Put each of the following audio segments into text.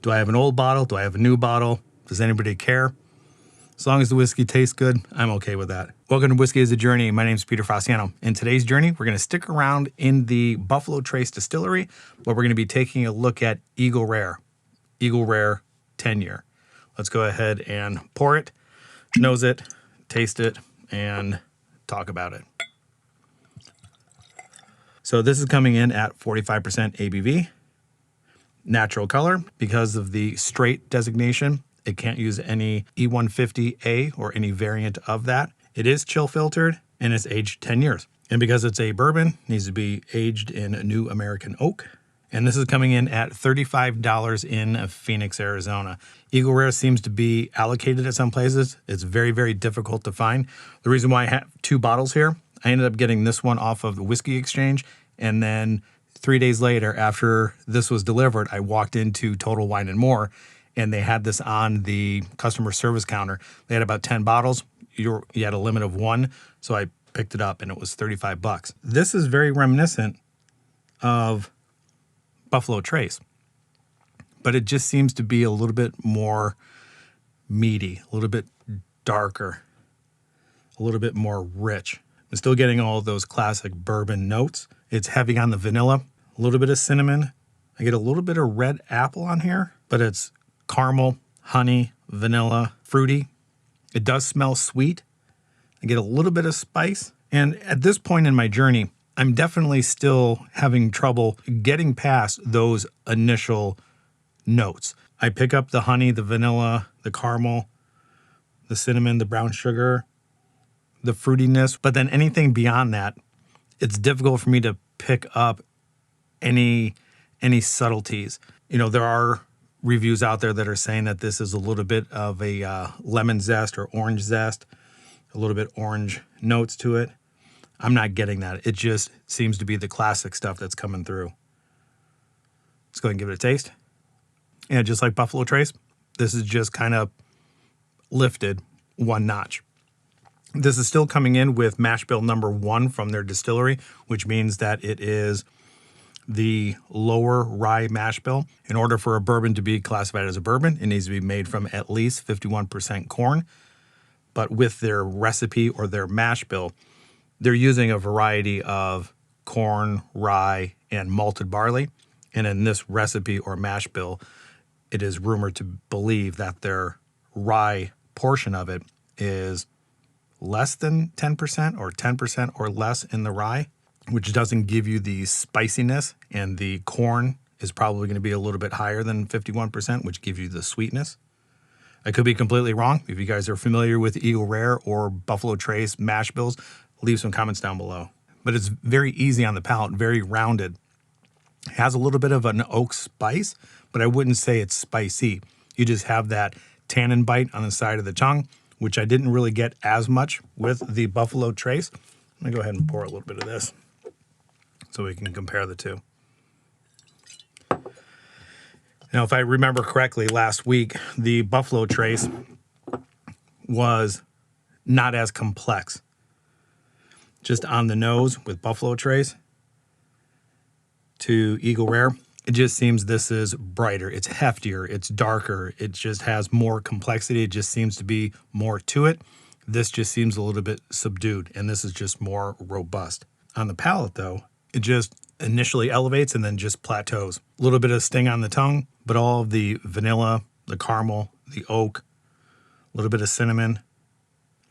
Do I have an old bottle? Do I have a new bottle? Does anybody care? As long as the whiskey tastes good, I'm okay with that. Welcome to Whiskey as a Journey. My name is Peter Frasiano. In today's journey, we're going to stick around in the Buffalo Trace Distillery, where we're going to be taking a look at Eagle Rare 10-year. Let's go ahead and pour it, nose it, taste it, and talk about it. So this is coming in at 45% ABV. Natural color. Because of the straight designation, it can't use any E150A or any variant of that. It is chill filtered and it's aged 10 years. And because it's a bourbon, it needs to be aged in new American oak. And this is coming in at $35 in Phoenix, Arizona. Eagle Rare seems to be allocated at some places. It's very, very difficult to find. The reason why I have two bottles here, I ended up getting this one off of the Whiskey Exchange. And then 3 days later, after this was delivered, I walked into Total Wine and More, and they had this on the customer service counter. They had about 10 bottles. You had a limit of one, so I picked it up, and it was $35. This is very reminiscent of Buffalo Trace, but it just seems to be a little bit more meaty, a little bit darker, a little bit more rich. I'm still getting all of those classic bourbon notes. It's heavy on the vanilla, a little bit of cinnamon. I get a little bit of red apple on here, but it's caramel, honey, vanilla, fruity. It does smell sweet. I get a little bit of spice. And at this point in my journey, I'm definitely still having trouble getting past those initial notes. I pick up the honey, the vanilla, the caramel, the cinnamon, the brown sugar, the fruitiness, but then anything beyond that, it's difficult for me to pick up any subtleties. You know, there are reviews out there that are saying that this is a little bit of a lemon zest or orange zest, a little bit orange notes to it. I'm not getting that. It just seems to be the classic stuff that's coming through. Let's go ahead and give it a taste. And just like Buffalo Trace, this is just kind of lifted one notch. This is still coming in with mash bill number 1 from their distillery, which means that it is the lower rye mash bill. In order for a bourbon to be classified as a bourbon, it needs to be made from at least 51% corn. But with their recipe or their mash bill, they're using a variety of corn, rye, and malted barley. And in this recipe or mash bill, it is rumored to believe that their rye portion of it is less than 10% or 10% or less in the rye, which doesn't give you the spiciness, and the corn is probably going to be a little bit higher than 51%, which gives you the sweetness. I could be completely wrong. If you guys are familiar with Eagle Rare or Buffalo Trace mash bills, leave some comments down below. But it's very easy on the palate, very rounded. It has a little bit of an oak spice, but I wouldn't say it's spicy. You just have that tannin bite on the side of the tongue, which I didn't really get as much with the Buffalo Trace. I'm gonna go ahead and pour a little bit of this so we can compare the two. Now, if I remember correctly, last week, the Buffalo Trace was not as complex. Just on the nose with Buffalo Trace to Eagle Rare, it just seems this is brighter. It's heftier. It's darker. It just has more complexity. It just seems to be more to it. This just seems a little bit subdued, and this is just more robust. On the palate, though, it just initially elevates and then just plateaus. A little bit of sting on the tongue, but all of the vanilla, the caramel, the oak, a little bit of cinnamon,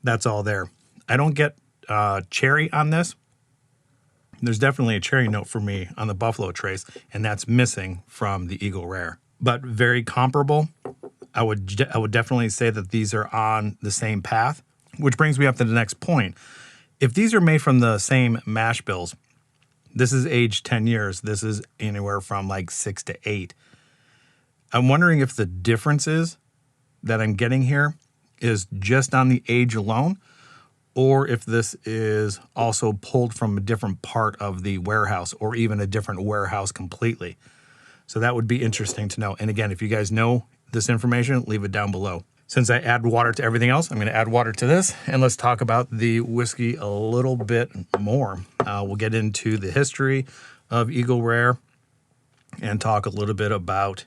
that's all there. I don't get cherry on this. There's definitely a cherry note for me on the Buffalo Trace, and that's missing from the Eagle Rare. But very comparable. I would definitely say that these are on the same path, which brings me up to the next point. If these are made from the same mash bills, this is aged 10 years. This is anywhere from like 6 to 8. I'm wondering if the differences that I'm getting here is just on the age alone, or if this is also pulled from a different part of the warehouse or even a different warehouse completely. So that would be interesting to know. And again, if you guys know this information, leave it down below. Since I add water to everything else, I'm going to add water to this, and let's talk about the whiskey a little bit more. We'll get into the history of Eagle Rare and talk a little bit about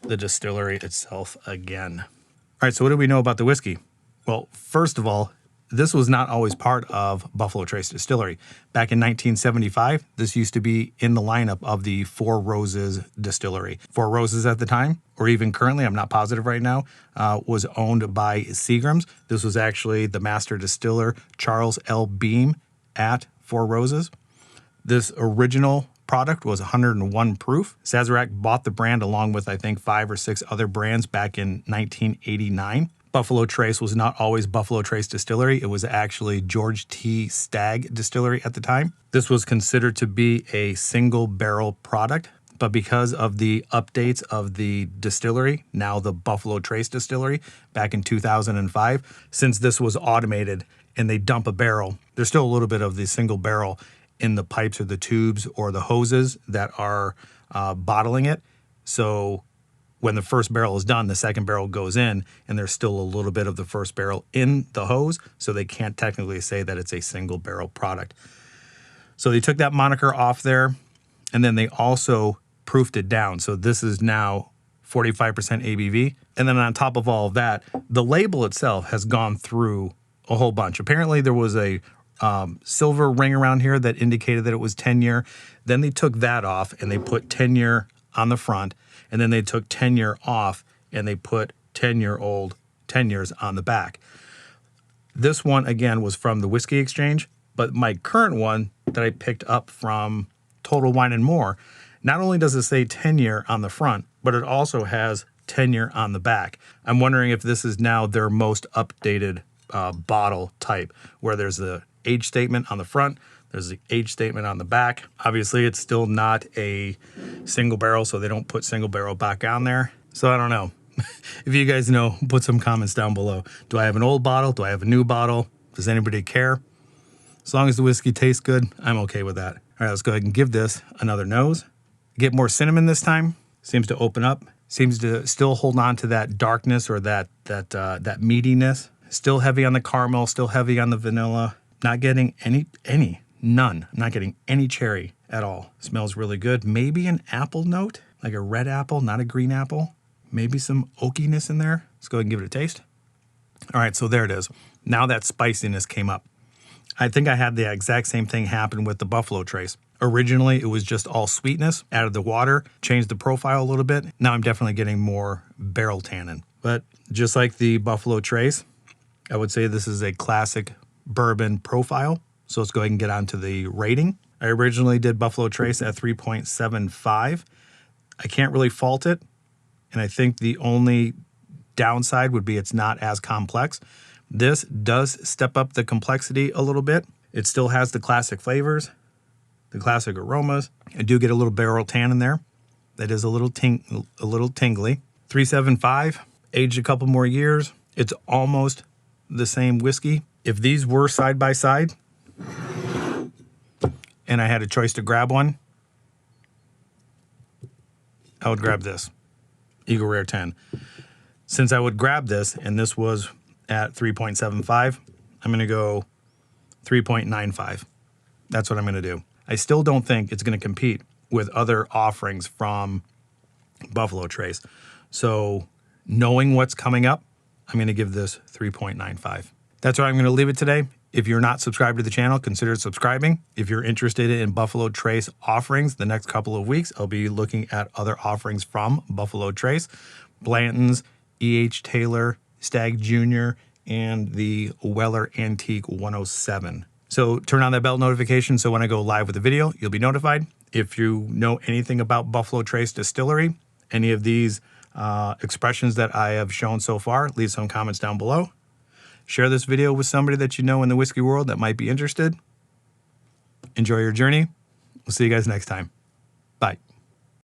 the distillery itself again. All right, so what do we know about the whiskey? Well, first of all, this was not always part of Buffalo Trace Distillery. Back in 1975, this used to be in the lineup of the Four Roses Distillery. Four Roses at the time, or even currently, I'm not positive right now, was owned by Seagram's. This was actually the master distiller, Charles L. Beam, at Four Roses. This original product was 101 proof. Sazerac bought the brand along with, I think, 5 or 6 other brands back in 1989. Buffalo Trace was not always Buffalo Trace Distillery. It was actually George T. Stagg Distillery at the time. This was considered to be a single barrel product, but because of the updates of the distillery, now the Buffalo Trace Distillery, back in 2005, since this was automated and they dump a barrel, there's still a little bit of the single barrel in the pipes or the tubes or the hoses that are bottling it. So when the first barrel is done, the second barrel goes in, and there's still a little bit of the first barrel in the hose, so they can't technically say that it's a single barrel product. So they took that moniker off there, and then they also proofed it down. So this is now 45% ABV. And then on top of all of that, the label itself has gone through a whole bunch. Apparently there was a silver ring around here that indicated that it was 10-year. Then they took that off, and they put 10-year on the front. And then they took 10-year off and they put 10-year-old 10 years on the back. This one, again, was from the Whiskey Exchange, but my current one that I picked up from Total Wine and More, not only does it say 10-year on the front, but it also has 10-year on the back. I'm wondering if this is now their most updated bottle type, where there's the age statement on the front, there's the age statement on the back. Obviously, it's still not a single barrel, so they don't put single barrel back on there. So I don't know. If you guys know, put some comments down below. Do I have an old bottle? Do I have a new bottle? Does anybody care? As long as the whiskey tastes good, I'm okay with that. All right, let's go ahead and give this another nose. Get more cinnamon this time. Seems to open up. Seems to still hold on to that darkness or that meatiness. Still heavy on the caramel, still heavy on the vanilla. Not getting none. I'm not getting any cherry at all. Smells really good. Maybe an apple note, like a red apple, not a green apple. Maybe some oakiness in there. Let's go ahead and give it a taste. All right, so there it is. Now that spiciness came up. I think I had the exact same thing happen with the Buffalo Trace. Originally, it was just all sweetness. Added the water, changed the profile a little bit. Now I'm definitely getting more barrel tannin. But just like the Buffalo Trace, I would say this is a classic bourbon profile. So let's go ahead and get on to the rating. I originally did Buffalo Trace at 3.75. I can't really fault it. And I think the only downside would be it's not as complex. This does step up the complexity a little bit. It still has the classic flavors, the classic aromas. I do get a little barrel tan in there. That is a little tingly. 3.75, aged a couple more years. It's almost the same whiskey. If these were side by side, and I had a choice to grab one, I would grab this, Eagle Rare 10. Since I would grab this, and this was at 3.75, I'm gonna go 3.95. That's what I'm gonna do. I still don't think it's gonna compete with other offerings from Buffalo Trace. So knowing what's coming up, I'm gonna give this 3.95. That's where I'm gonna leave it today. If you're not subscribed to the channel, consider subscribing. If you're interested in Buffalo Trace offerings, the next couple of weeks, I'll be looking at other offerings from Buffalo Trace, Blanton's, E.H. Taylor, Stagg Jr., and the Weller Antique 107. So turn on that bell notification so when I go live with a video, you'll be notified. If you know anything about Buffalo Trace Distillery, any of these expressions that I have shown so far, leave some comments down below. Share this video with somebody that you know in the whiskey world that might be interested. Enjoy your journey. We'll see you guys next time. Bye.